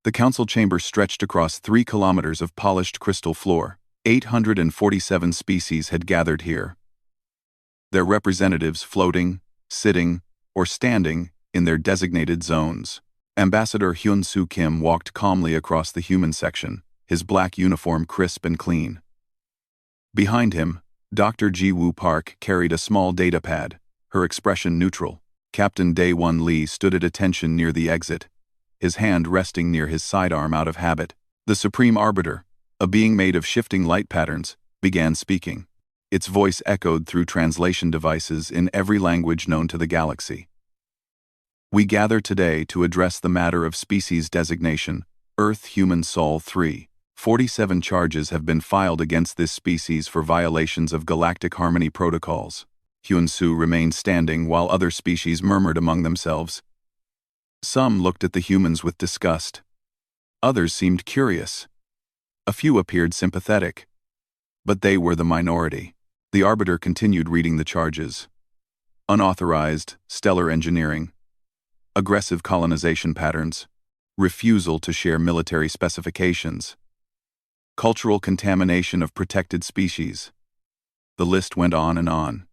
The council chamber stretched across 3 kilometers of polished crystal floor. 847 species had gathered here, their representatives floating, sitting, or standing in their designated zones. Ambassador Hyun-Soo Kim walked calmly across the human section, his black uniform crisp and clean. Behind him, Dr. Ji-Woo Park carried a small data pad, her expression neutral. Captain Dae-Won Lee stood at attention near the exit, his hand resting near his sidearm out of habit. The Supreme Arbiter, a being made of shifting light patterns, began speaking. Its voice echoed through translation devices in every language known to the galaxy. We gather today to address the matter of species designation, Earth Human Sol 3. 47 charges have been filed against this species for violations of galactic harmony protocols. Hyun-Soo remained standing while other species murmured among themselves. Some looked at the humans with disgust. Others seemed curious. A few appeared sympathetic. But they were the minority. The Arbiter continued reading the charges. Unauthorized, stellar engineering, aggressive colonization patterns, refusal to share military specifications, cultural contamination of protected species. The list went on and on.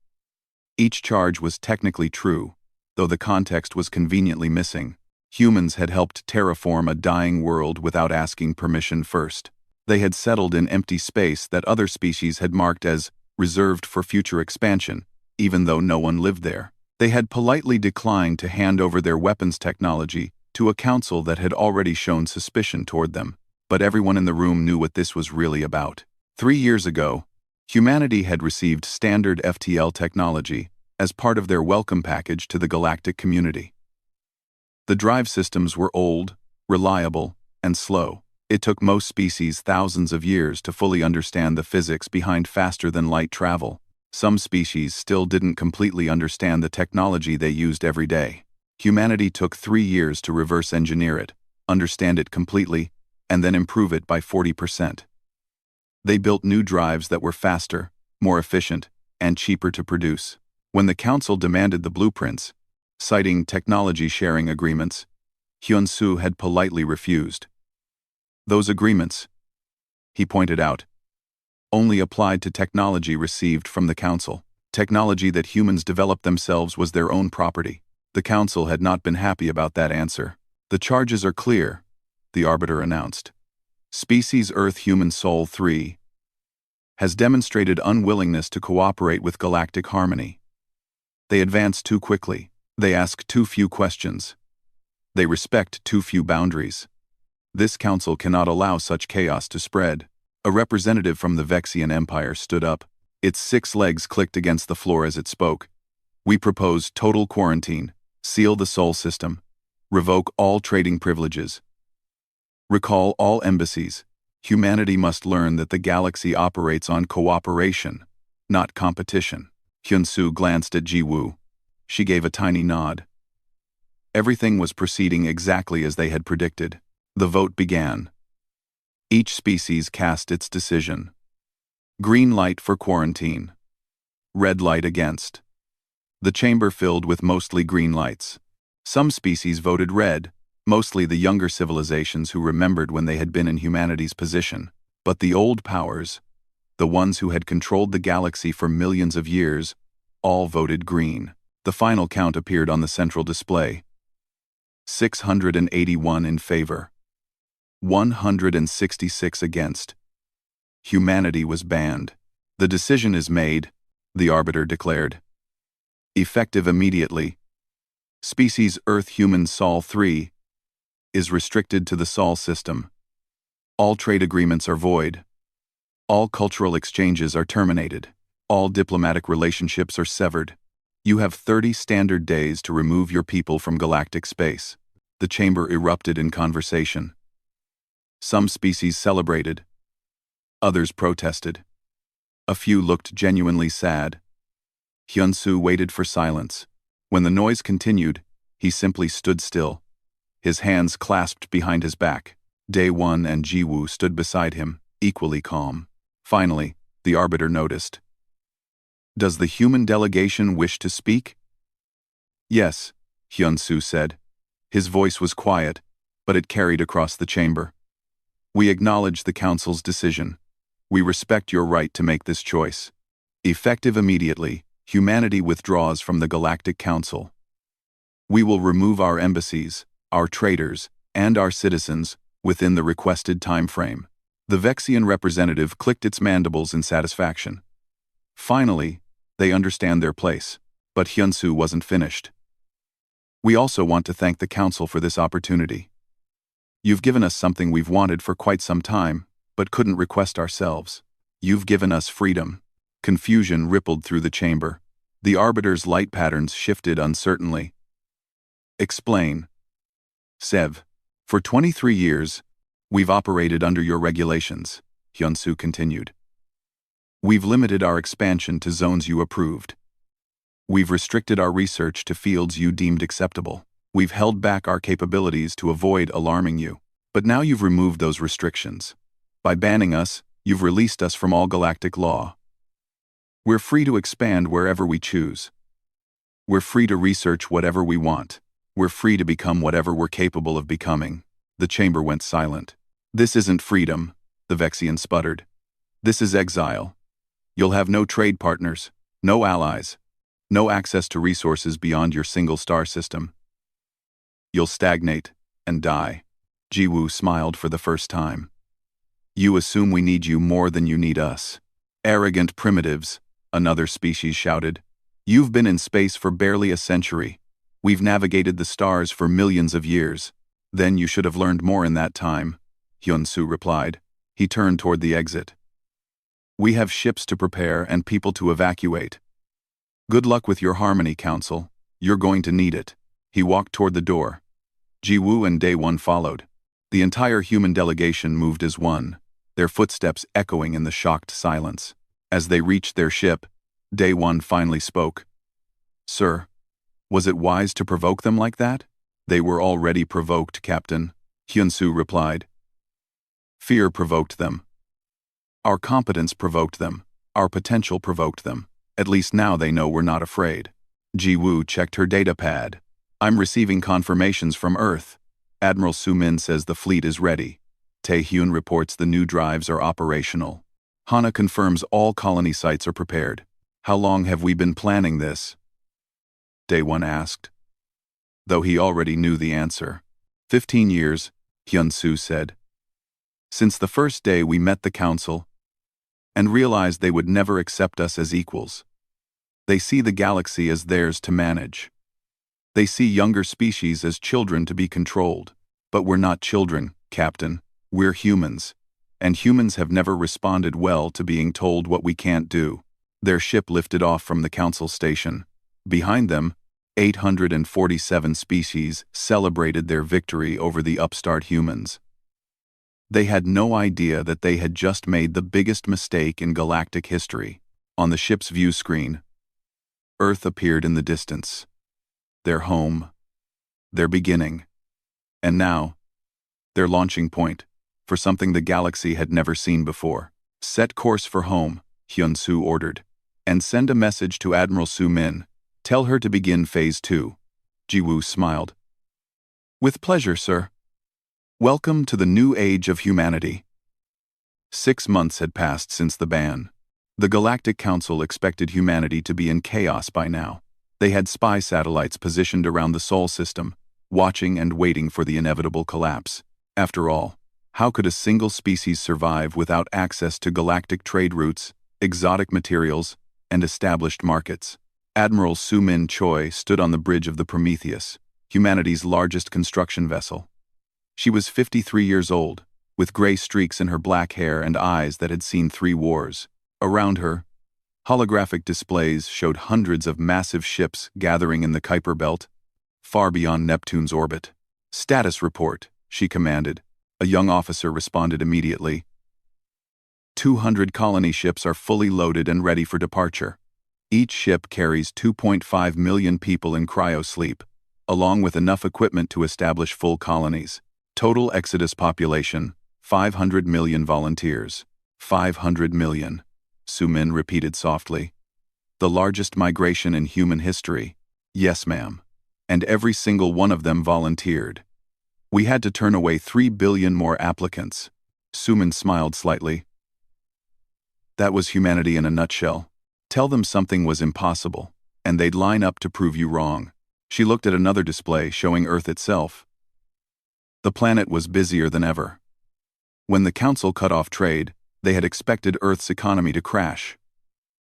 Each charge was technically true, though the context was conveniently missing. Humans had helped terraform a dying world without asking permission first. They had settled in empty space that other species had marked as reserved for future expansion, even though no one lived there. They had politely declined to hand over their weapons technology to a council that had already shown suspicion toward them. But everyone in the room knew what this was really about. 3 years ago, humanity had received standard FTL technology as part of their welcome package to the galactic community. The drive systems were old, reliable, and slow. It took most species thousands of years to fully understand the physics behind faster-than-light travel. Some species still didn't completely understand the technology they used every day. Humanity took 3 years to reverse engineer it, understand it completely, and then improve it by 40%. They built new drives that were faster, more efficient, and cheaper to produce. When the council demanded the blueprints, citing technology sharing agreements, Hyun-Soo had politely refused. Those agreements, he pointed out, only applied to technology received from the council. Technology that humans developed themselves was their own property. The council had not been happy about that answer. The charges are clear, the Arbiter announced. Species Earth Human Sol 3 has demonstrated unwillingness to cooperate with galactic harmony. They advance too quickly. They ask too few questions. They respect too few boundaries. This council cannot allow such chaos to spread. A representative from the Vexian Empire stood up. Its 6 legs clicked against the floor as it spoke. We propose total quarantine, seal the Sol system, revoke all trading privileges, recall all embassies. Humanity must learn that the galaxy operates on cooperation, not competition. Hyun-Soo glanced at Ji-Woo. She gave a tiny nod. Everything was proceeding exactly as they had predicted. The vote began. Each species cast its decision. Green light for quarantine. Red light against. The chamber filled with mostly green lights. Some species voted red, mostly the younger civilizations who remembered when they had been in humanity's position. But the old powers, the ones who had controlled the galaxy for millions of years, all voted green. The final count appeared on the central display. 681 in favor. 166 against. Humanity was banned. The decision is made, the Arbiter declared. Effective immediately. Species Earth Human Sol 3 is restricted to the Sol system. All trade agreements are void. All cultural exchanges are terminated. All diplomatic relationships are severed. You have 30 standard days to remove your people from galactic space. The chamber erupted in conversation. Some species celebrated. Others protested. A few looked genuinely sad. Hyun-Soo waited for silence. When the noise continued, he simply stood still, his hands clasped behind his back. Dae-Won and Ji-Woo stood beside him, equally calm. Finally, the Arbiter noticed. Does the human delegation wish to speak? Yes, Hyun-Soo said. His voice was quiet, but it carried across the chamber. We acknowledge the Council's decision. We respect your right to make this choice. Effective immediately, humanity withdraws from the Galactic Council. We will remove our embassies, our traders, and our citizens within the requested time frame. The Vexian representative clicked its mandibles in satisfaction. Finally, they understand their place. But Hyunsu wasn't finished. We also want to thank the Council for this opportunity. You've given us something we've wanted for quite some time, but couldn't request ourselves. You've given us freedom. Confusion rippled through the chamber. The Arbiter's light patterns shifted uncertainly. Explain. Sev. For 23 years, we've operated under your regulations, Hyunsu continued. We've limited our expansion to zones you approved. We've restricted our research to fields you deemed acceptable. We've held back our capabilities to avoid alarming you. But now you've removed those restrictions. By banning us, you've released us from all galactic law. We're free to expand wherever we choose. We're free to research whatever we want. We're free to become whatever we're capable of becoming. The chamber went silent. This isn't freedom, the Vexian sputtered. This is exile. You'll have no trade partners, no allies, no access to resources beyond your single star system. You'll stagnate and die. Jiwoo smiled for the first time. You assume we need you more than you need us. Arrogant primitives, another species shouted. You've been in space for barely a century. We've navigated the stars for millions of years. Then you should have learned more in that time, Hyunsu replied. He turned toward the exit. We have ships to prepare and people to evacuate. Good luck with your Harmony Council. You're going to need it. He walked toward the door. Jiwoo and Daewon followed. The entire human delegation moved as one, their footsteps echoing in the shocked silence. As they reached their ship, Daewon finally spoke. Sir, was it wise to provoke them like that? They were already provoked, Captain, Hyunsu replied. Fear provoked them. Our competence provoked them. Our potential provoked them. At least now they know we're not afraid. Jiwoo checked her data pad. I'm receiving confirmations from Earth. Admiral Sumin says the fleet is ready. Taehyun reports the new drives are operational. Hana confirms all colony sites are prepared. How long have we been planning this? Daewon asked. Though he already knew the answer. 15 years, Hyunsu said. Since the first day we met the Council and realized they would never accept us as equals. They see the galaxy as theirs to manage. They see younger species as children to be controlled. But we're not children, Captain. We're humans. And humans have never responded well to being told what we can't do. Their ship lifted off from the Council station. Behind them, 847 species celebrated their victory over the upstart humans. They had no idea that they had just made the biggest mistake in galactic history. On the ship's view screen, Earth appeared in the distance. Their home, their beginning, and now, their launching point for something the galaxy had never seen before. Set course for home, Hyunsu ordered, and send a message to Admiral Sumin. Tell her to begin Phase 2. Jiwoo smiled. With pleasure, sir. Welcome to the new age of humanity. 6 months had passed since the ban. The Galactic Council expected humanity to be in chaos by now. They had spy satellites positioned around the Sol system, watching and waiting for the inevitable collapse. After all, how could a single species survive without access to galactic trade routes, exotic materials, and established markets? Admiral Sumin Choi stood on the bridge of the Prometheus, humanity's largest construction vessel. She was 53 years old, with gray streaks in her black hair and eyes that had seen 3 wars. Around her, holographic displays showed hundreds of massive ships gathering in the Kuiper Belt, far beyond Neptune's orbit. Status report, she commanded. A young officer responded immediately. 200 colony ships are fully loaded and ready for departure. Each ship carries 2.5 million people in cryosleep, along with enough equipment to establish full colonies. Total Exodus population, 500 million volunteers. 500 million, Sumin repeated softly. The largest migration in human history. Yes, ma'am. And every single one of them volunteered. We had to turn away 3 billion more applicants. Suman smiled slightly. That was humanity in a nutshell. Tell them something was impossible, and they'd line up to prove you wrong. She looked at another display showing Earth itself. The planet was busier than ever. When the Council cut off trade, they had expected Earth's economy to crash.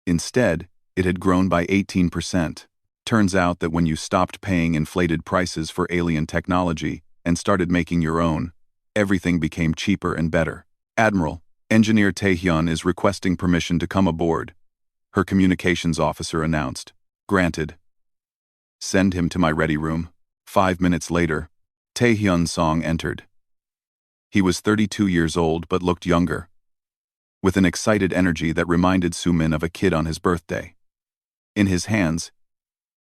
Instead, it had grown by 18%. Turns out that when you stopped paying inflated prices for alien technology and started making your own, everything became cheaper and better. Admiral, Engineer Taehyun is requesting permission to come aboard, her communications officer announced. Granted. Send him to my ready room. 5 minutes later, Taehyun Song entered. He was 32 years old but looked younger, with an excited energy that reminded Sumin of a kid on his birthday. In his hands,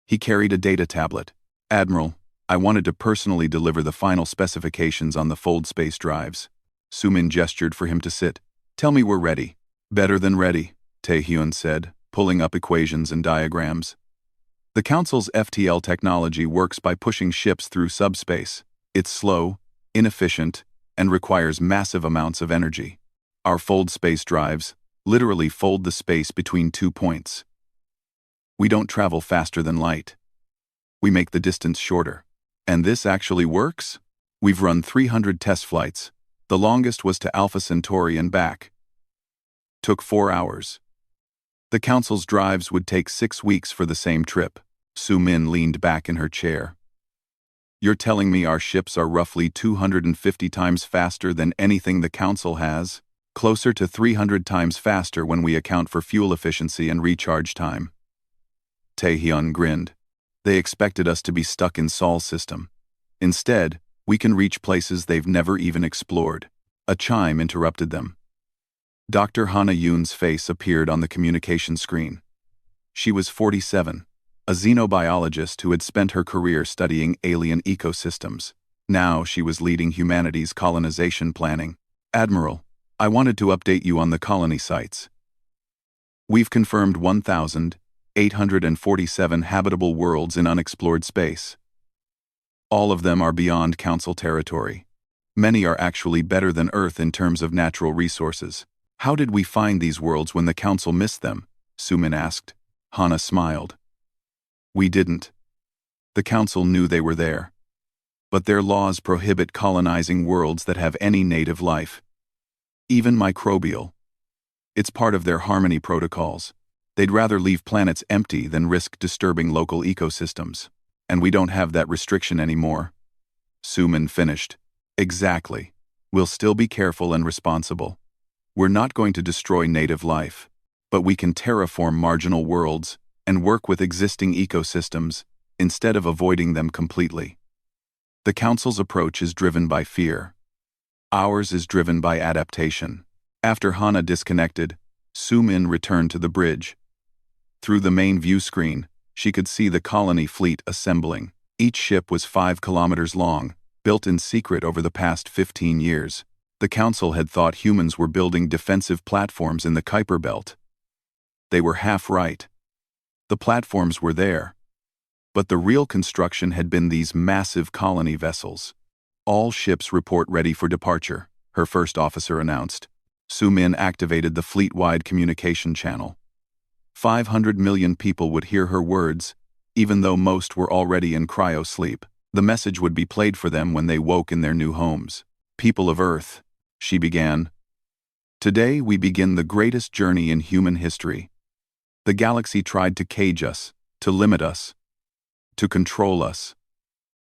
he carried a data tablet. Admiral, I wanted to personally deliver the final specifications on the fold space drives. Sumin gestured for him to sit. Tell me we're ready. Better than ready, Taehyun said, pulling up equations and diagrams. The Council's FTL technology works by pushing ships through subspace. It's slow, inefficient, and requires massive amounts of energy. Our fold space drives literally fold the space between 2 points. We don't travel faster than light. We make the distance shorter. And this actually works? We've run 300 test flights. The longest was to Alpha Centauri and back. Took 4 hours. The Council's drives would take 6 weeks for the same trip. Sumin leaned back in her chair. You're telling me our ships are roughly 250 times faster than anything the Council has? Closer to 300 times faster when we account for fuel efficiency and recharge time. Taehyun grinned. They expected us to be stuck in Sol's system. Instead, we can reach places they've never even explored. A chime interrupted them. Dr. Hana Yoon's face appeared on the communication screen. She was 47, a xenobiologist who had spent her career studying alien ecosystems. Now she was leading humanity's colonization planning. Admiral, I wanted to update you on the colony sites. We've confirmed 1,847 habitable worlds in unexplored space. All of them are beyond Council territory. Many are actually better than Earth in terms of natural resources. How did we find these worlds when the Council missed them? Sumin asked. Hana smiled. We didn't. The Council knew they were there. But their laws prohibit colonizing worlds that have any native life. Even microbial. It's part of their harmony protocols. They'd rather leave planets empty than risk disturbing local ecosystems. And we don't have that restriction anymore. Sumin finished. Exactly. We'll still be careful and responsible. We're not going to destroy native life, but we can terraform marginal worlds and work with existing ecosystems instead of avoiding them completely. The Council's approach is driven by fear. Ours is driven by adaptation. After Hana disconnected, Sumin returned to the bridge. Through the main view screen, she could see the colony fleet assembling. Each ship was 5 kilometers long, built in secret over the past 15 years. The Council had thought humans were building defensive platforms in the Kuiper Belt. They were half right. The platforms were there. But the real construction had been these massive colony vessels. All ships report ready for departure, her first officer announced. Sumin activated the fleet-wide communication channel. 500 million people would hear her words, even though most were already in cryo-sleep. The message would be played for them when they woke in their new homes. People of Earth, she began. Today we begin the greatest journey in human history. The galaxy tried to cage us, to limit us, to control us.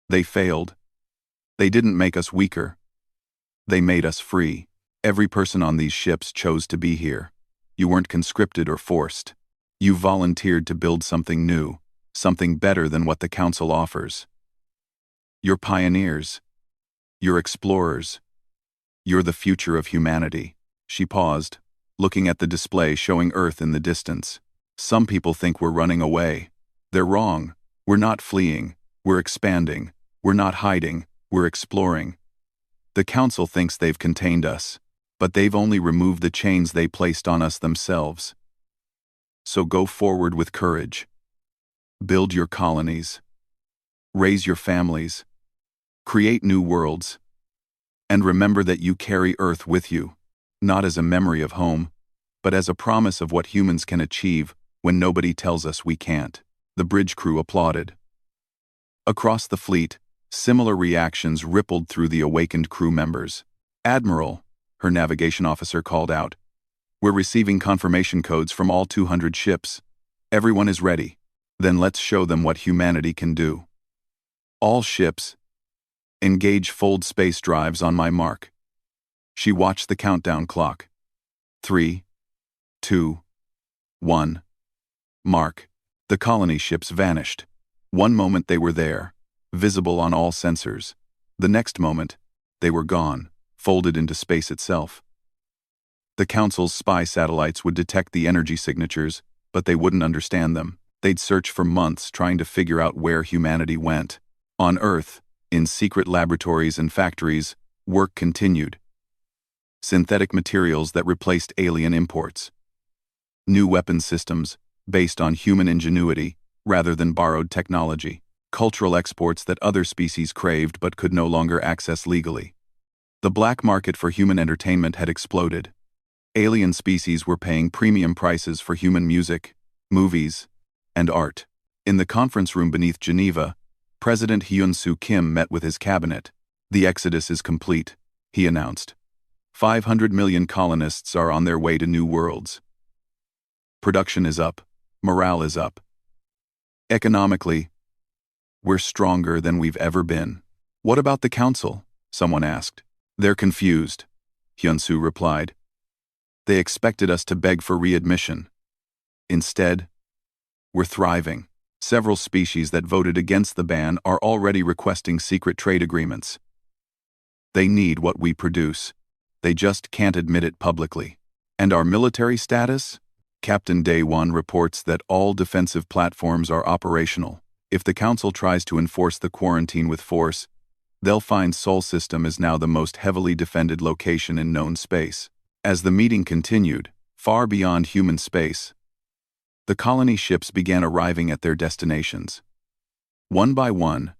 They failed. They didn't make us weaker. They made us free. Every person on these ships chose to be here. You weren't conscripted or forced. You volunteered to build something new, something better than what the Council offers. You're pioneers. You're explorers. You're the future of humanity. She paused, looking at the display showing Earth in the distance. Some people think we're running away. They're wrong. We're not fleeing. We're expanding. We're not hiding. We're exploring. The Council thinks they've contained us, but they've only removed the chains they placed on us themselves. So go forward with courage. Build your colonies. Raise your families. Create new worlds. And remember that you carry Earth with you, not as a memory of home, but as a promise of what humans can achieve when nobody tells us we can't." The bridge crew applauded. Across the fleet, similar reactions rippled through the awakened crew members. "Admiral," her navigation officer called out, "we're receiving confirmation codes from all 200 ships. Everyone is ready. Then let's show them what humanity can do. All ships, engage fold space drives on my mark." She watched the countdown clock. 3, 2, 1. Mark. The colony ships vanished. One moment they were there, visible on all sensors. The next moment, they were gone, folded into space itself. The Council's spy satellites would detect the energy signatures, but they wouldn't understand them. They'd search for months trying to figure out where humanity went. On Earth, in secret laboratories and factories, work continued. Synthetic materials that replaced alien imports. New weapon systems, based on human ingenuity, rather than borrowed technology. Cultural exports that other species craved but could no longer access legally. The black market for human entertainment had exploded. Alien species were paying premium prices for human music, movies, and art. In the conference room beneath Geneva, President Hyun-Soo Kim met with his cabinet. "The exodus is complete," he announced. 500 million colonists are on their way to new worlds. Production is up. Morale is up. Economically, we're stronger than we've ever been. "What about the council?" someone asked. "They're confused," Hyun-Soo replied. "They expected us to beg for readmission. Instead, we're thriving. Several species that voted against the ban are already requesting secret trade agreements. They need what we produce. They just can't admit it publicly. And our military status? Captain Daewon reports that all defensive platforms are operational. If the Council tries to enforce the quarantine with force, they'll find Sol System is now the most heavily defended location in known space." As the meeting continued, far beyond human space, the colony ships began arriving at their destinations. One by one,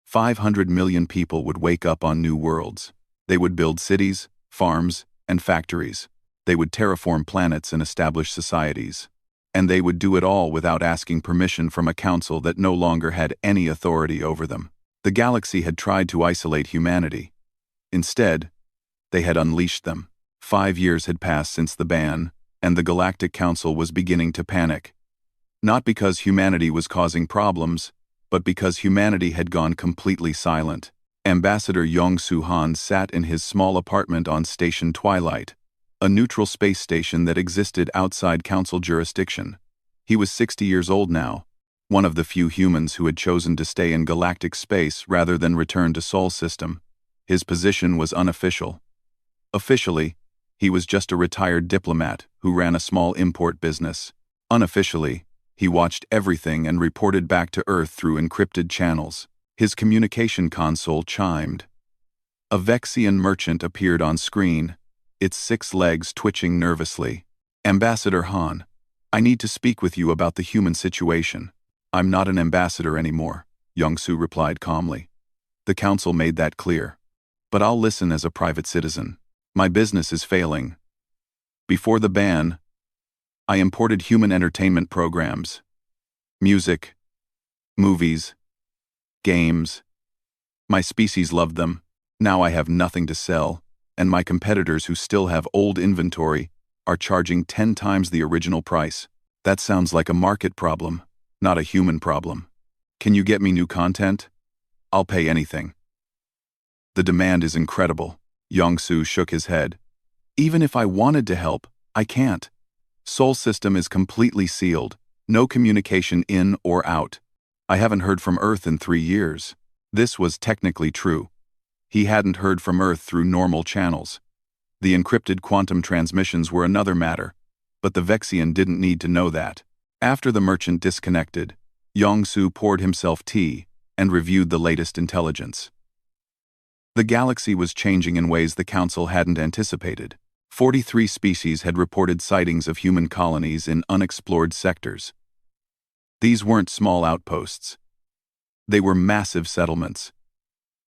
500 million people would wake up on new worlds. They would build cities, farms, and factories. They would terraform planets and establish societies. And they would do it all without asking permission from a council that no longer had any authority over them. The galaxy had tried to isolate humanity. Instead, they had unleashed them. 5 years had passed since the ban, and the Galactic Council was beginning to panic. Not because humanity was causing problems, but because humanity had gone completely silent. Ambassador Yong-Soo Han sat in his small apartment on Station Twilight, a neutral space station that existed outside Council jurisdiction. He was 60 years old now, one of the few humans who had chosen to stay in galactic space rather than return to Sol System. His position was unofficial. Officially, he was just a retired diplomat who ran a small import business. Unofficially, he watched everything and reported back to Earth through encrypted channels. His communication console chimed. A Vexian merchant appeared on screen, its 6 legs twitching nervously. "Ambassador Han, I need to speak with you about the human situation." "I'm not an ambassador anymore," Yong-Soo replied calmly. "The council made that clear. But I'll listen as a private citizen. My business is failing. Before the ban, I imported human entertainment programs. Music, movies, games. My species loved them. Now I have nothing to sell, and my competitors who still have old inventory are charging 10 times the original price. That sounds like a market problem, not a human problem. Can you get me new content? I'll pay anything." "The demand is incredible." Yong-Soo shook his head. "Even if I wanted to help, I can't. Sol System is completely sealed, no communication in or out. I haven't heard from Earth in 3 years. This was technically true. He hadn't heard from Earth through normal channels. The encrypted quantum transmissions were another matter, but the Vexian didn't need to know that. After the merchant disconnected, Yong-Soo poured himself tea and reviewed the latest intelligence. The galaxy was changing in ways the Council hadn't anticipated. 43 species had reported sightings of human colonies in unexplored sectors. These weren't small outposts. They were massive settlements.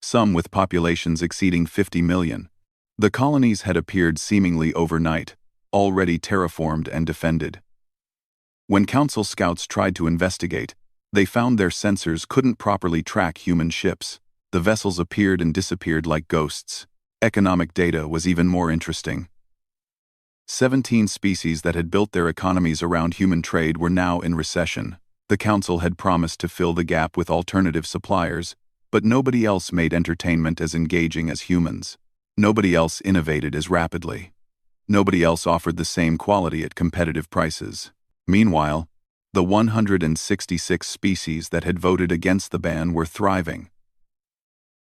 some with populations exceeding 50 million. The colonies had appeared seemingly overnight, already terraformed and defended. When Council scouts tried to investigate, they found their sensors couldn't properly track human ships. The vessels appeared and disappeared like ghosts. Economic data was even more interesting. 17 species that had built their economies around human trade were now in recession. The Council had promised to fill the gap with alternative suppliers, but nobody else made entertainment as engaging as humans. Nobody else innovated as rapidly. Nobody else offered the same quality at competitive prices. Meanwhile, the 166 species that had voted against the ban were thriving.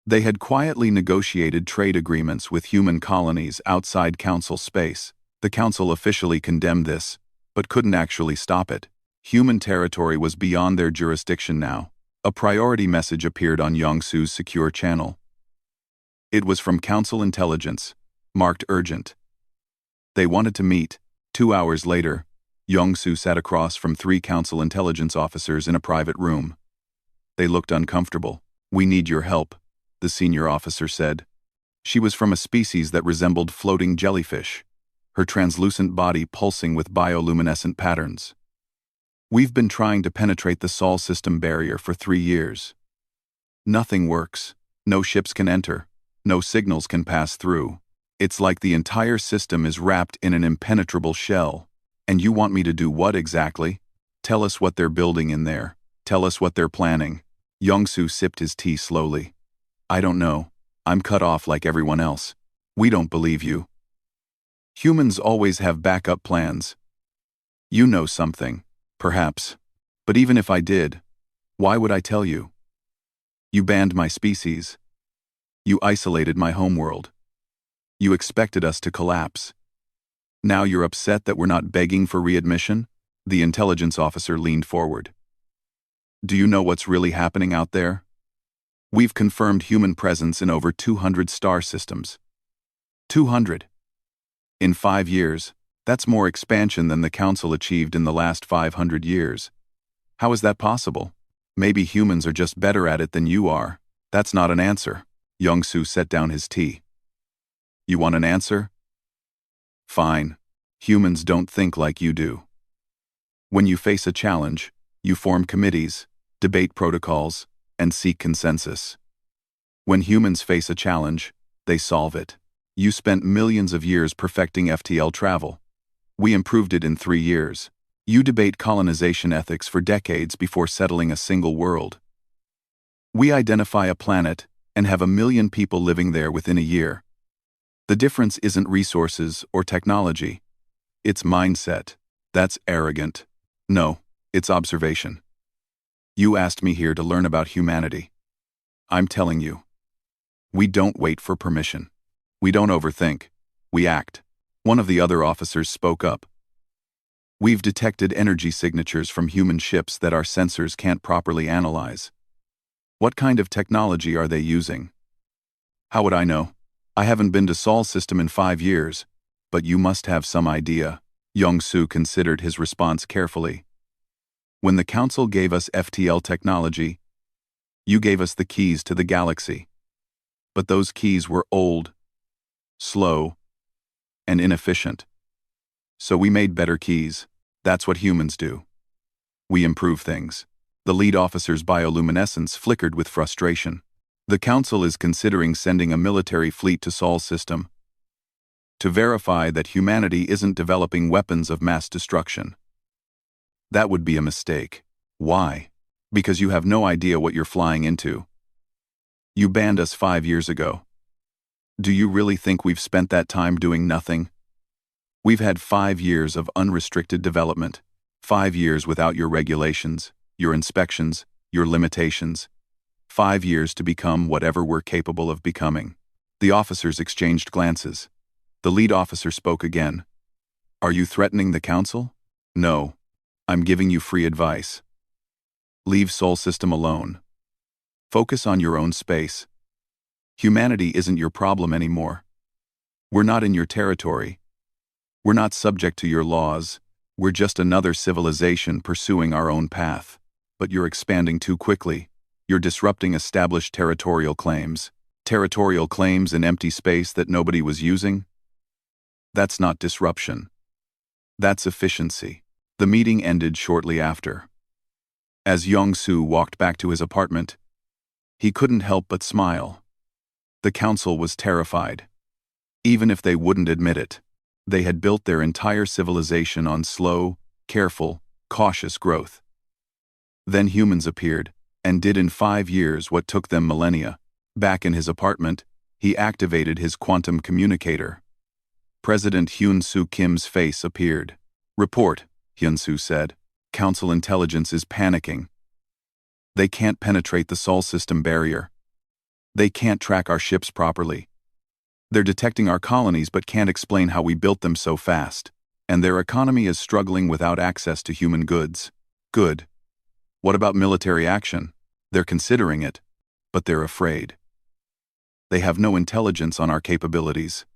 They had quietly negotiated trade agreements with human colonies outside Council space. The Council officially condemned this, but couldn't actually stop it. Human territory was beyond their jurisdiction now. A priority message appeared on Yongsu's secure channel. It was from Council Intelligence, marked urgent. They wanted to meet. 2 hours later, Yongsu sat across from 3 Council Intelligence officers in a private room. They looked uncomfortable. "We need your help," the senior officer said. She was from a species that resembled floating jellyfish, her translucent body pulsing with bioluminescent patterns. "We've been trying to penetrate the Sol system barrier for 3 years. Nothing works. No ships can enter. No signals can pass through. It's like the entire system is wrapped in an impenetrable shell. And you want me to do what exactly? Tell us what they're building in there. Tell us what they're planning." Yongsu sipped his tea slowly. "I don't know. I'm cut off like everyone else. We don't believe you. Humans always have backup plans. You know something, perhaps. But even if I did, why would I tell you? You banned my species. You isolated my homeworld. You expected us to collapse. Now you're upset that we're not begging for readmission?" The intelligence officer leaned forward. "Do you know what's really happening out there? We've confirmed human presence in over 200 star systems. 200. In 5 years, that's more expansion than the Council achieved in the last 500 years. How is that possible? Maybe humans are just better at it than you are." "That's not an answer." Yongsu set down his tea. "You want an answer? Fine. Humans don't think like you do. When you face a challenge, you form committees, debate protocols, and seek consensus. When humans face a challenge, they solve it. You spent millions of years perfecting FTL travel. We improved it in 3 years. You debate colonization ethics for decades before settling a single world. We identify a planet and have 1 million people living there within a year. The difference isn't resources or technology. It's mindset. That's arrogant. No, it's observation. You asked me here to learn about humanity. I'm telling you. We don't wait for permission. We don't overthink. We act." One of the other officers spoke up. "We've detected energy signatures from human ships that our sensors can't properly analyze. What kind of technology are they using?" "How would I know? I haven't been to Sol system in 5 years, but you must have some idea." Yongsu considered his response carefully. "When the Council gave us FTL technology, you gave us the keys to the galaxy. But those keys were old, slow, and inefficient. So we made better keys. That's what humans do. We improve things." The lead officer's bioluminescence flickered with frustration. "The Council is considering sending a military fleet to Sol system to verify that humanity isn't developing weapons of mass destruction. That would be a mistake. Why? Because you have no idea what you're flying into. You banned us 5 years ago. Do you really think we've spent that time doing nothing? We've had 5 years of unrestricted development, 5 years without your regulations, your inspections, your limitations, 5 years to become whatever we're capable of becoming." The officers exchanged glances. The lead officer spoke again. "Are you threatening the Council?" "No. I'm giving you free advice. Leave Sol system alone. Focus on your own space. Humanity isn't your problem anymore. We're not in your territory. We're not subject to your laws. We're just another civilization pursuing our own path. But you're expanding too quickly. You're disrupting established territorial claims. Territorial claims in empty space that nobody was using? That's not disruption. That's efficiency. The meeting ended shortly after. As Yong-Soo walked back to his apartment, he couldn't help but smile. The council was terrified. Even if they wouldn't admit it, they had built their entire civilization on slow, careful, cautious growth. Then humans appeared, and did in 5 years what took them millennia. Back in his apartment, he activated his quantum communicator. President Hyun-Soo Kim's face appeared. "Report," Hyun-Soo said. "Council intelligence is panicking. They can't penetrate the Sol system barrier. They can't track our ships properly. They're detecting our colonies but can't explain how we built them so fast. And their economy is struggling without access to human goods." "Good. What about military action?" "They're considering it, but they're afraid. They have no intelligence on our capabilities.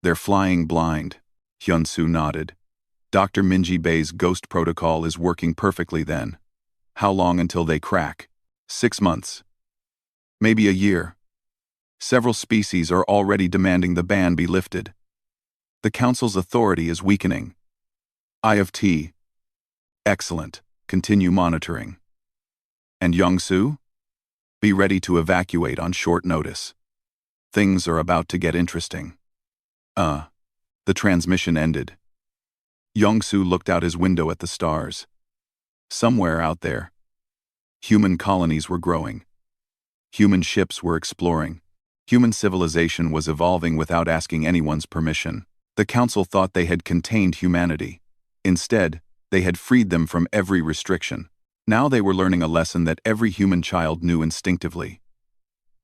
They're flying blind." Hyun-Soo nodded. "Dr. Minji Bei's ghost protocol is working perfectly then. How long until they crack?" 6 months. Maybe a year. Several species are already demanding the ban be lifted. The Council's authority is weakening. IFT. Excellent. Continue monitoring. And Yong-Soo? Be ready to evacuate on short notice. Things are about to get interesting. The transmission ended. Yong-Soo looked out his window at the stars. Somewhere out there, human colonies were growing. Human ships were exploring. Human civilization was evolving without asking anyone's permission. The Council thought they had contained humanity. Instead, they had freed them from every restriction. Now they were learning a lesson that every human child knew instinctively.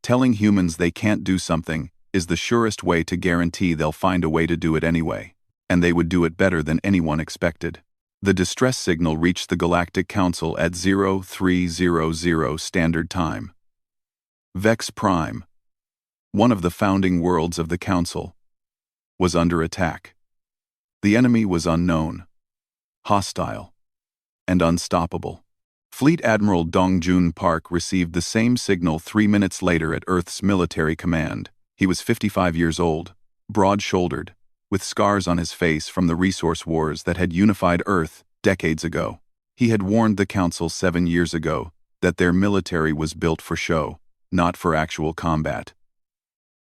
Telling humans they can't do something is the surest way to guarantee they'll find a way to do it anyway, and they would do it better than anyone expected. The distress signal reached the Galactic Council at 0300 Standard Time. Vex Prime, one of the founding worlds of the Council, was under attack. The enemy was unknown, hostile, and unstoppable. Fleet Admiral Dong-Jun Park received the same signal 3 minutes later at Earth's military command. He was 55 years old, broad-shouldered, with scars on his face from the resource wars that had unified Earth decades ago. He had warned the Council 7 years ago that their military was built for show, not for actual combat.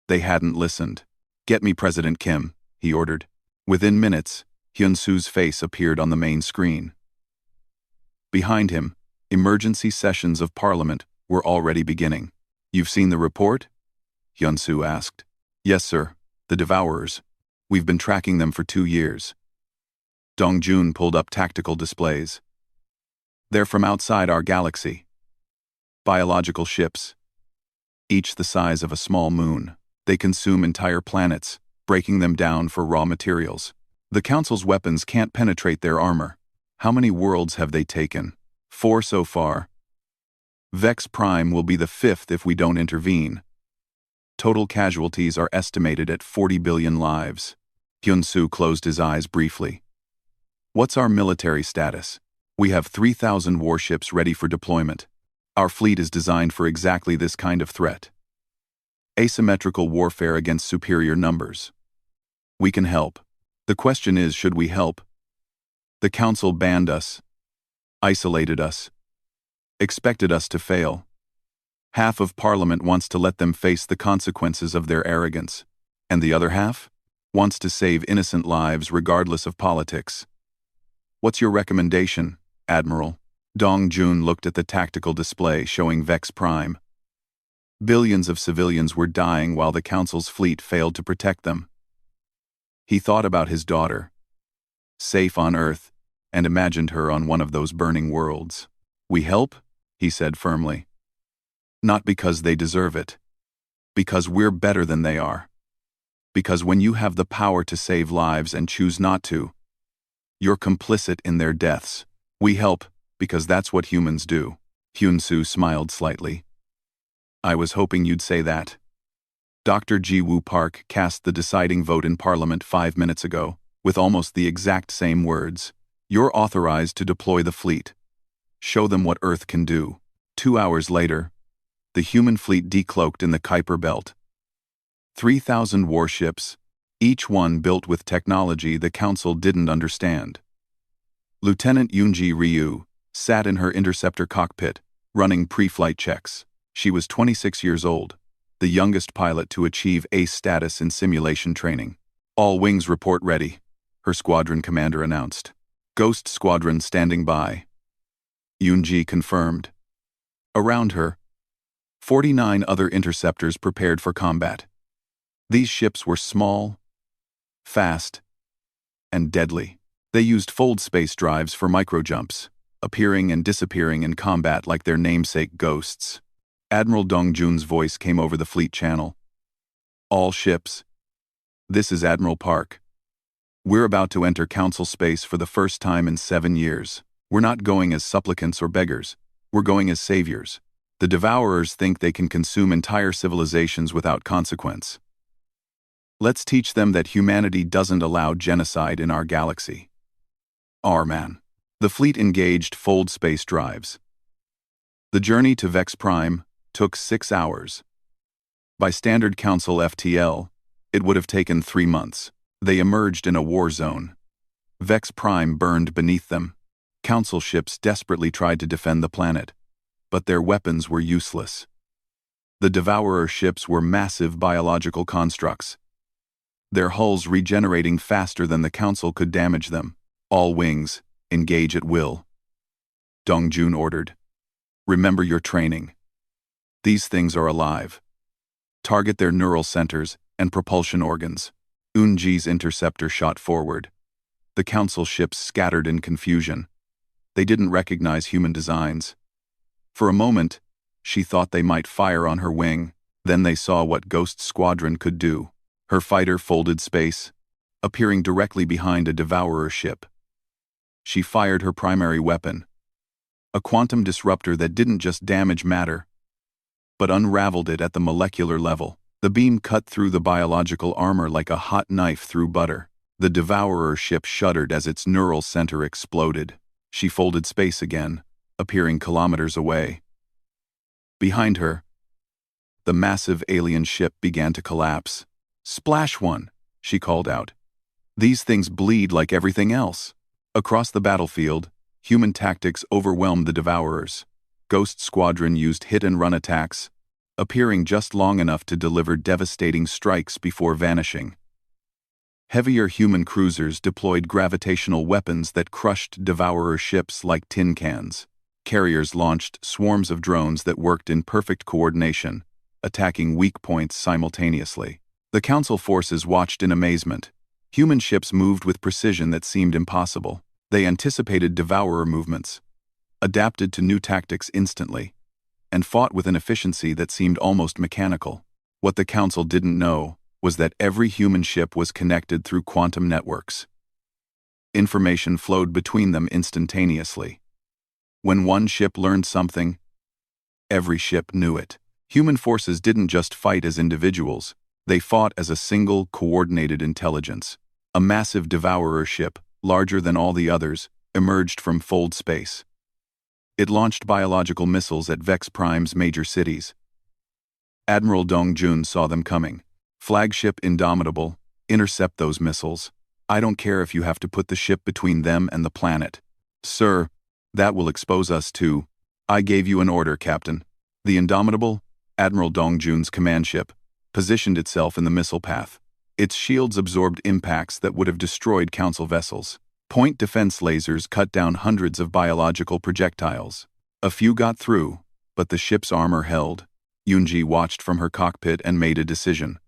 They hadn't listened. "Get me President Kim," he ordered. Within minutes, Hyun-Soo's face appeared on the main screen. Behind him, emergency sessions of Parliament were already beginning. "You've seen the report?" Hyun-Soo asked. "Yes, sir. The Devourers. We've been tracking them for 2 years." Dong-Jun pulled up tactical displays. "They're from outside our galaxy. Biological ships. Each the size of a small moon. They consume entire planets, breaking them down for raw materials. The Council's weapons can't penetrate their armor. How many worlds have they taken? 4 so far. Vex Prime will be the 5th if we don't intervene. Total casualties are estimated at 40 billion lives." Hyun-Soo closed his eyes briefly. "What's our military status?" "We have 3,000 warships ready for deployment. Our fleet is designed for exactly this kind of threat. Asymmetrical warfare against superior numbers. We can help. The question is, should we help? The Council banned us, isolated us, expected us to fail. Half of Parliament wants to let them face the consequences of their arrogance, and the other half wants to save innocent lives regardless of politics. What's your recommendation, Admiral?" Dong-Jun looked at the tactical display showing Vex Prime. Billions of civilians were dying while the Council's fleet failed to protect them. He thought about his daughter, safe on Earth, and imagined her on one of those burning worlds. "We help," he said firmly. "Not because they deserve it. Because we're better than they are. Because when you have the power to save lives and choose not to, you're complicit in their deaths. We help because that's what humans do." Hyun-Soo smiled slightly. "I was hoping you'd say that." Dr. Ji-Woo Park cast the deciding vote in Parliament 5 minutes ago, with almost the exact same words. "You're authorized to deploy the fleet. Show them what Earth can do." 2 hours later, the human fleet decloaked in the Kuiper Belt. 3,000 warships, each one built with technology the Council didn't understand. Lieutenant Yoonji Ryu sat in her interceptor cockpit, running pre-flight checks. She was 26 years old, the youngest pilot to achieve ace status in simulation training. "All wings report ready," her squadron commander announced. "Ghost Squadron standing by." Yoonji confirmed. Around her, 49 other interceptors prepared for combat. These ships were small, fast, and deadly. They used fold space drives for microjumps, appearing and disappearing in combat like their namesake ghosts. Admiral Dongjun's voice came over the fleet channel. "All ships. This is Admiral Park. We're about to enter Council space for the first time in 7 years. We're not going as supplicants or beggars. We're going as saviors. The Devourers think they can consume entire civilizations without consequence. Let's teach them that humanity doesn't allow genocide in our galaxy." Man. The fleet engaged fold space drives. The journey to Vex Prime took 6 hours. By standard Council FTL, it would have taken 3 months. They emerged in a war zone. Vex Prime burned beneath them. Council ships desperately tried to defend the planet, but their weapons were useless. The Devourer ships were massive biological constructs, their hulls regenerating faster than the Council could damage them. "All wings, engage at will," Dongjun ordered. "Remember your training. These things are alive. Target their neural centers and propulsion organs." Unji's interceptor shot forward. The Council ships scattered in confusion. They didn't recognize human designs. For a moment, she thought they might fire on her wing. Then they saw what Ghost Squadron could do. Her fighter folded space, appearing directly behind a Devourer ship. She fired her primary weapon, a quantum disruptor that didn't just damage matter, but unraveled it at the molecular level. The beam cut through the biological armor like a hot knife through butter. The Devourer ship shuddered as its neural center exploded. She folded space again, appearing kilometers away. Behind her, the massive alien ship began to collapse. "Splash one," she called out. "These things bleed like everything else." Across the battlefield, human tactics overwhelmed the Devourers. Ghost Squadron used hit-and-run attacks, appearing just long enough to deliver devastating strikes before vanishing. Heavier human cruisers deployed gravitational weapons that crushed Devourer ships like tin cans. Carriers launched swarms of drones that worked in perfect coordination, attacking weak points simultaneously. The Council forces watched in amazement. Human ships moved with precision that seemed impossible. They anticipated Devourer movements, adapted to new tactics instantly, and fought with an efficiency that seemed almost mechanical. What the Council didn't know was that every human ship was connected through quantum networks. Information flowed between them instantaneously. When one ship learned something, every ship knew it. Human forces didn't just fight as individuals, they fought as a single, coordinated intelligence. A massive Devourer ship, larger than all the others, emerged from fold space. It launched biological missiles at Vex Prime's major cities. Admiral Dongjun saw them coming. "Flagship Indomitable, intercept those missiles. I don't care if you have to put the ship between them and the planet." "Sir, that will expose us to—" "I gave you an order, Captain." The Indomitable, Admiral Dongjun's command ship, positioned itself in the missile path. Its shields absorbed impacts that would have destroyed Council vessels. Point defense lasers cut down hundreds of biological projectiles. A few got through, but the ship's armor held. Yoonji watched from her cockpit and made a decision.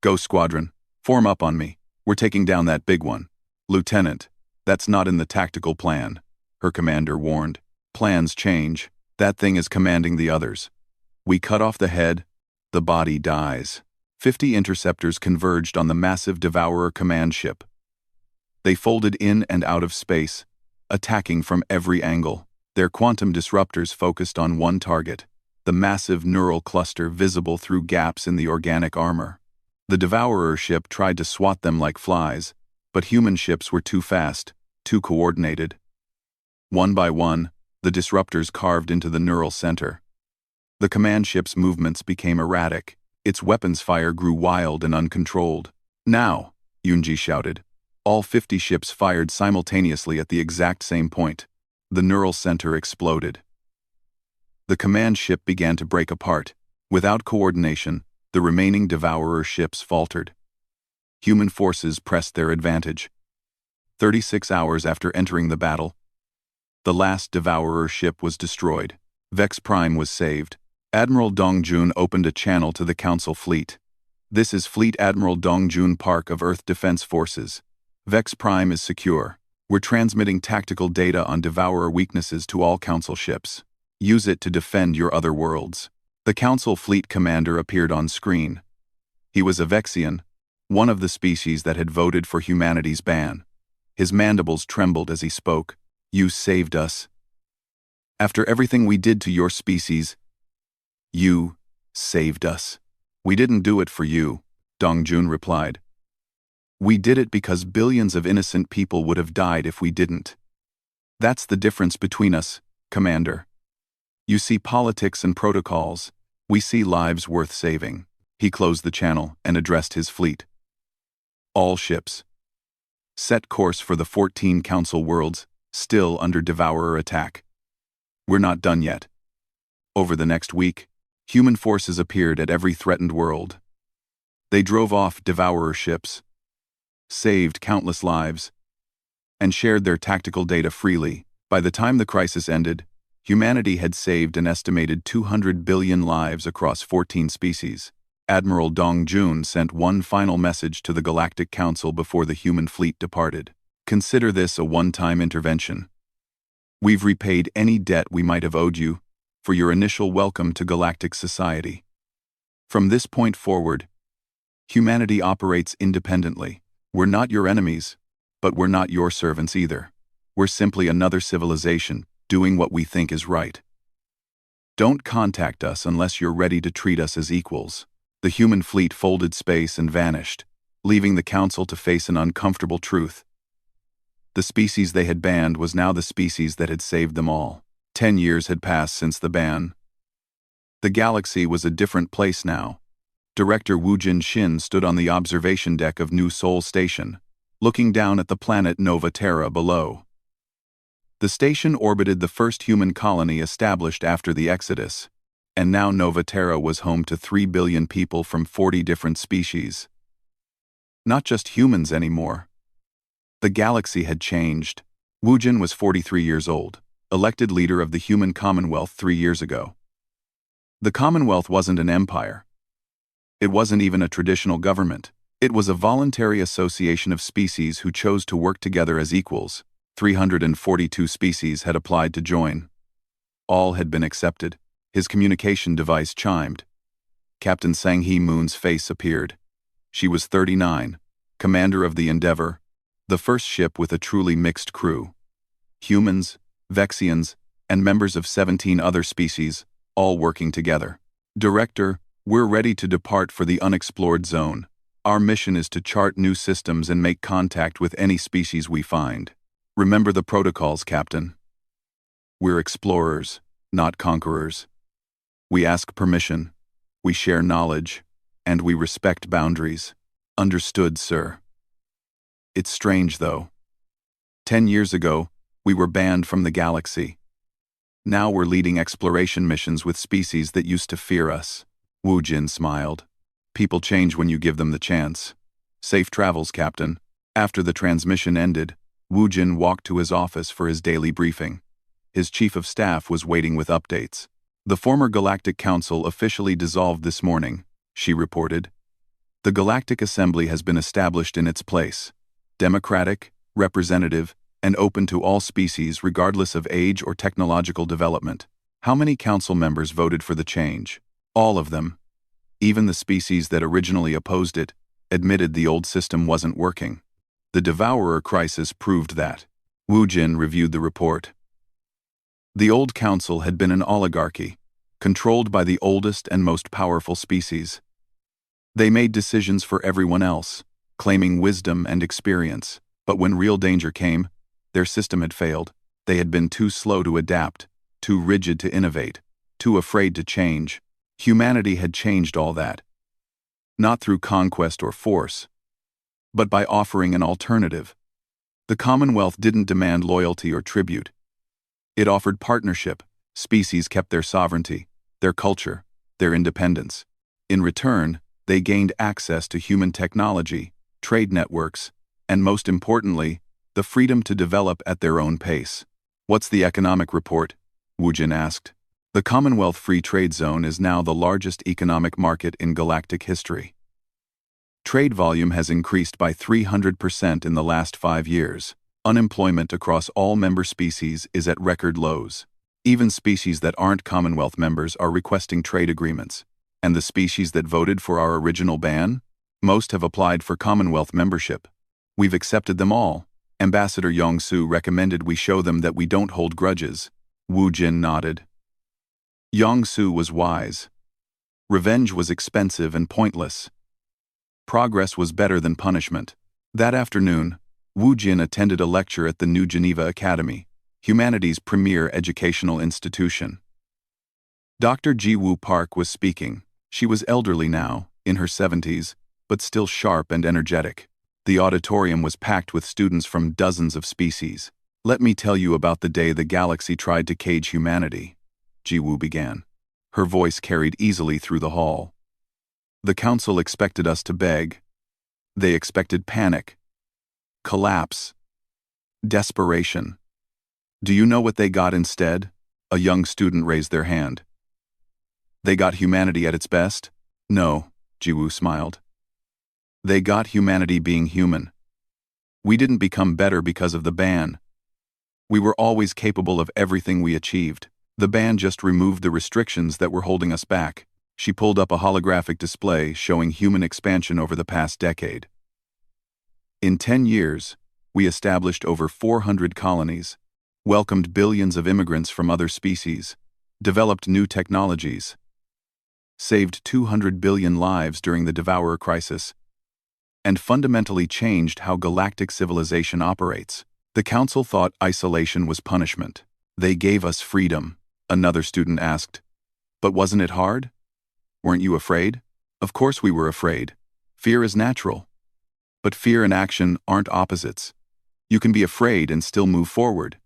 "Ghost Squadron, form up on me. We're taking down that big one." "Lieutenant, that's not in the tactical plan," her commander warned. "Plans change. That thing is commanding the others. We cut off the head, the body dies." 50 interceptors converged on the massive Devourer command ship. They folded in and out of space, attacking from every angle. Their quantum disruptors focused on one target, the massive neural cluster visible through gaps in the organic armor. The Devourer ship tried to swat them like flies, but human ships were too fast, too coordinated. One by one, the disruptors carved into the neural center. The command ship's movements became erratic. Its weapons fire grew wild and uncontrolled. "Now!" Yunji shouted. All 50 ships fired simultaneously at the exact same point. The neural center exploded. The command ship began to break apart. Without coordination, the remaining Devourer ships faltered. Human forces pressed their advantage. 36 hours after entering the battle, the last Devourer ship was destroyed. Vex Prime was saved. Admiral Dongjun opened a channel to the Council fleet. "This is Fleet Admiral Dongjun Park of Earth Defense Forces. Vex Prime is secure. We're transmitting tactical data on Devourer weaknesses to all Council ships. Use it to defend your other worlds." The Council fleet commander appeared on screen. He was a Vexian, one of the species that had voted for humanity's ban. His mandibles trembled as he spoke. "You saved us. After everything we did to your species, you saved us." "We didn't do it for you," Dongjun replied. "We did it because billions of innocent people would have died if we didn't. That's the difference between us, Commander. You see politics and protocols. We see lives worth saving." He closed the channel and addressed his fleet. "All ships, set course for the 14 Council worlds, still under Devourer attack. We're not done yet." Over the next week, human forces appeared at every threatened world. They drove off Devourer ships, saved countless lives, and shared their tactical data freely. By the time the crisis ended, humanity had saved an estimated 200 billion lives across 14 species. Admiral Dongjun sent one final message to the Galactic Council before the human fleet departed. "Consider this a one-time intervention. We've repaid any debt we might have owed you for your initial welcome to galactic society. From this point forward, humanity operates independently. We're not your enemies, but we're not your servants either. We're simply another civilization doing what we think is right. Don't contact us unless you're ready to treat us as equals." The human fleet folded space and vanished, leaving the Council to face an uncomfortable truth. The species they had banned was now the species that had saved them all. 10 years had passed since the ban. The galaxy was a different place now. Director Wu Jin stood on the observation deck of New Sol Station, looking down at the planet Nova Terra below. The station orbited the first human colony established after the Exodus, and now Nova Terra was home to 3 billion people from 40 different species. Not just humans anymore. The galaxy had changed. Wu Jin was 43 years old, elected leader of the Human Commonwealth 3 years ago. The Commonwealth wasn't an empire. It wasn't even a traditional government. It was a voluntary association of species who chose to work together as equals. 342 species had applied to join. All had been accepted. His communication device chimed. Captain Sang Hee Moon's face appeared. She was 39, commander of the Endeavor, the first ship with a truly mixed crew. Humans, Vexians, and members of 17 other species, all working together. "Director, we're ready to depart for the unexplored zone. Our mission is to chart new systems and make contact with any species we find. Remember the protocols, Captain. We're explorers, not conquerors. We ask permission, we share knowledge, and we respect boundaries." "Understood, sir." "It's strange, though. 10 years ago, we were banned from the galaxy. Now we're leading exploration missions with species that used to fear us." Wu Jin smiled. "People change when you give them the chance. Safe travels, Captain." After the transmission ended, Wu Jin walked to his office for his daily briefing. His chief of staff was waiting with updates. "The former Galactic Council officially dissolved this morning," she reported. "The Galactic Assembly has been established in its place. Democratic, representative, and open to all species regardless of age or technological development." How many council members voted for the change? All of them. Even the species that originally opposed it admitted the old system wasn't working. The Devourer crisis proved that. Wu Jin reviewed the report. The old council had been an oligarchy, controlled by the oldest and most powerful species. They made decisions for everyone else, claiming wisdom and experience, but when real danger came, their system had failed. They had been too slow to adapt, too rigid to innovate. too afraid to change. Humanity had changed all that. Not through conquest or force, but by offering an alternative. The Commonwealth didn't demand loyalty or tribute. It offered partnership. Species kept their sovereignty, their culture, their independence. In return, they gained access to human technology, trade networks, and most importantly, the freedom to develop at their own pace. "What's the economic report?" Wu Jin asked. "The Commonwealth Free Trade Zone is now the largest economic market in galactic history. Trade volume has increased by 300% in the last 5 years. Unemployment across all member species is at record lows. Even species that aren't Commonwealth members are requesting trade agreements. And the species that voted for our original ban? Most have applied for Commonwealth membership. We've accepted them all. Ambassador Yongsu recommended we show them that we don't hold grudges." Wu Jin nodded. Yongsu was wise. Revenge was expensive and pointless. Progress was better than punishment. That afternoon, Wu Jin attended a lecture at the New Geneva Academy, humanity's premier educational institution. Dr. Ji Woo Park was speaking. She was elderly now, in her 70s, but still sharp and energetic. The auditorium was packed with students from dozens of species. "Let me tell you about the day the galaxy tried to cage humanity," Ji Woo began. Her voice carried easily through the hall. "The council expected us to beg. They expected panic, collapse, desperation. Do you know what they got instead?" A young student raised their hand. "They got humanity at its best?" "No," Ji Woo smiled. "They got humanity being human. We didn't become better because of the ban. We were always capable of everything we achieved. The ban just removed the restrictions that were holding us back." She pulled up a holographic display showing human expansion over the past decade. "In 10 years, we established over 400 colonies, welcomed billions of immigrants from other species, developed new technologies, saved 200 billion lives during the Devourer crisis, and fundamentally changed how galactic civilization operates. The council thought isolation was punishment. They gave us freedom," another student asked. "But wasn't it hard? Weren't you afraid?" "Of course we were afraid. Fear is natural. But fear and action aren't opposites. You can be afraid and still move forward.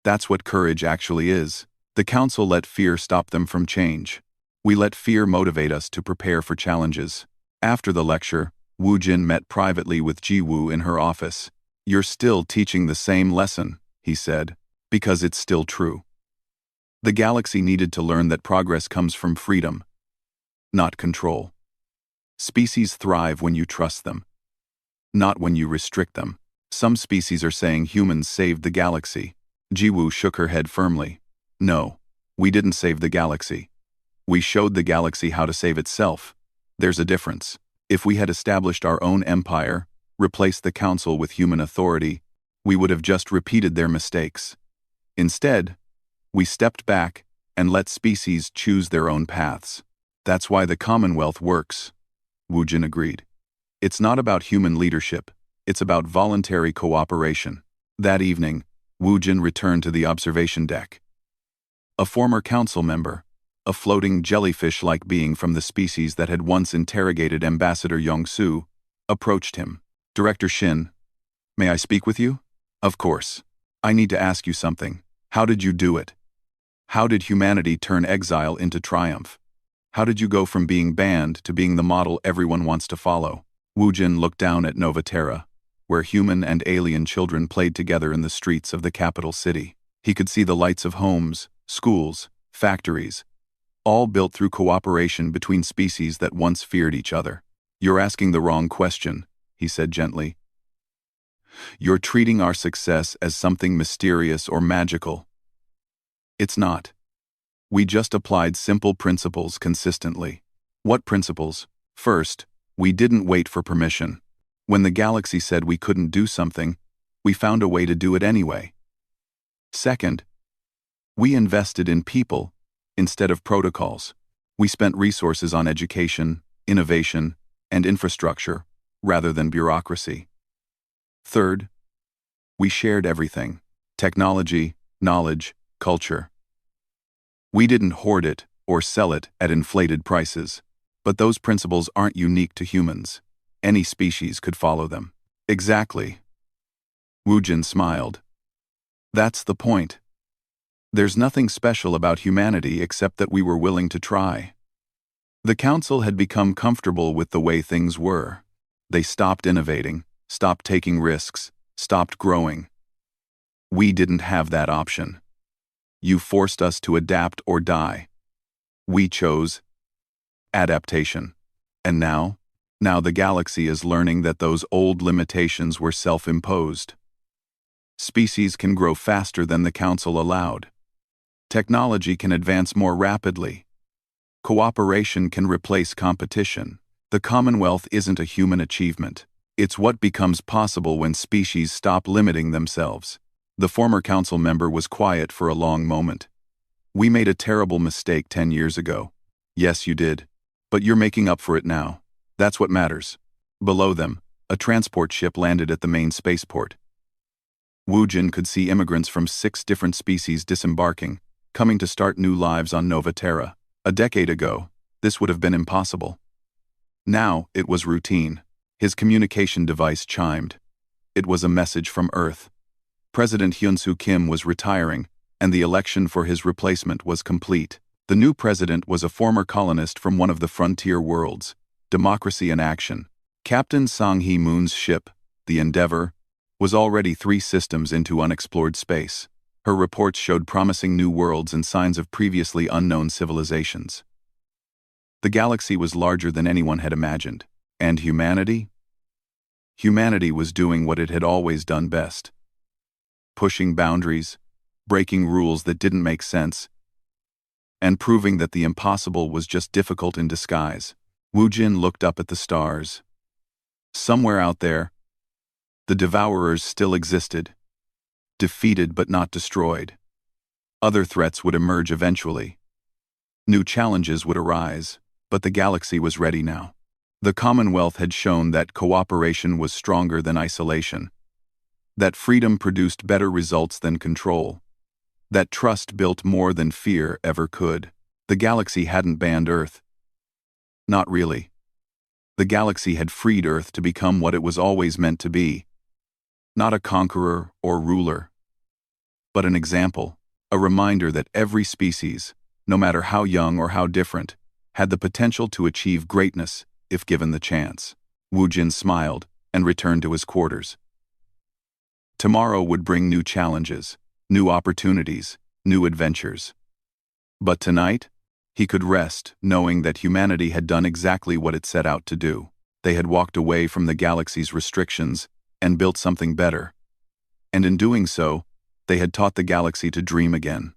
That's what courage actually is." The council let fear stop them from change. We let fear motivate us to prepare for challenges. After the lecture, Wu Jin met privately with Ji Woo in her office. "You're still teaching the same lesson," he said, "because it's still true. The galaxy needed to learn that progress comes from freedom, not control. Species thrive when you trust them, not when you restrict them. Some species are saying humans saved the galaxy." Ji Woo shook her head firmly. "No, we didn't save the galaxy. We showed the galaxy how to save itself. There's a difference. If we had established our own empire, replaced the council with human authority, we would have just repeated their mistakes. Instead, we stepped back and let species choose their own paths. That's why the Commonwealth works," Wu Jin agreed. "It's not about human leadership, it's about voluntary cooperation." That evening, Wu Jin returned to the observation deck. A former council member, a floating jellyfish-like being from the species that had once interrogated Ambassador Yongsu, approached him. "Director Shin, may I speak with you?" "Of course. I need to ask you something. How did you do it? How did humanity turn exile into triumph? How did you go from being banned to being the model everyone wants to follow?" Wu Jin looked down at Nova Terra, where human and alien children played together in the streets of the capital city. He could see the lights of homes, schools, factories, all built through cooperation between species that once feared each other. "You're asking the wrong question," he said gently. "You're treating our success as something mysterious or magical. It's not. We just applied simple principles consistently." "What principles?" "First, we didn't wait for permission. When the galaxy said we couldn't do something, we found a way to do it anyway. Second, we invested in people instead of protocols. We spent resources on education, innovation, and infrastructure, rather than bureaucracy. Third, we shared everything: technology, knowledge, culture. We didn't hoard it or sell it at inflated prices. But those principles aren't unique to humans. Any species could follow them. Exactly. Woojin smiled. That's the point. There's nothing special about humanity except that we were willing to try. The council had become comfortable with the way things were. They stopped innovating, stopped taking risks, stopped growing. We didn't have that option. You forced us to adapt or die. We chose adaptation. And now the galaxy is learning that those old limitations were self-imposed. Species can grow faster than the council allowed. Technology can advance more rapidly. Cooperation can replace competition. The Commonwealth isn't a human achievement. It's what becomes possible when species stop limiting themselves. The former council member was quiet for a long moment. We made a terrible mistake 10 years ago. Yes, you did. But you're making up for it now. That's what matters. Below them, a transport ship landed at the main spaceport. Woojin could see immigrants from 6 different species disembarking, coming to start new lives on Nova Terra. A decade ago, this would have been impossible. Now, it was routine. His communication device chimed. It was a message from Earth. President Hyun-Soo Kim was retiring, and the election for his replacement was complete. The new president was a former colonist from one of the frontier worlds, Democracy in Action. Captain Sang Hee-moon's ship, the Endeavor, was already 3 systems into unexplored space. Her reports showed promising new worlds and signs of previously unknown civilizations. The galaxy was larger than anyone had imagined. And humanity? Humanity was doing what it had always done best. Pushing boundaries, breaking rules that didn't make sense, and proving that the impossible was just difficult in disguise. Woojin looked up at the stars. Somewhere out there, the Devourers still existed, defeated but not destroyed. Other threats would emerge eventually. New challenges would arise, but the galaxy was ready now. The Commonwealth had shown that cooperation was stronger than isolation, that freedom produced better results than control, that trust built more than fear ever could. The galaxy hadn't banned Earth. Not really. The galaxy had freed Earth to become what it was always meant to be. Not a conqueror or ruler, but an example, a reminder that every species, no matter how young or how different, had the potential to achieve greatness if given the chance. Woojin smiled and returned to his quarters. Tomorrow would bring new challenges, new opportunities, new adventures. But tonight, he could rest knowing that humanity had done exactly what it set out to do. They had walked away from the galaxy's restrictions and built something better. And in doing so, they had taught the galaxy to dream again.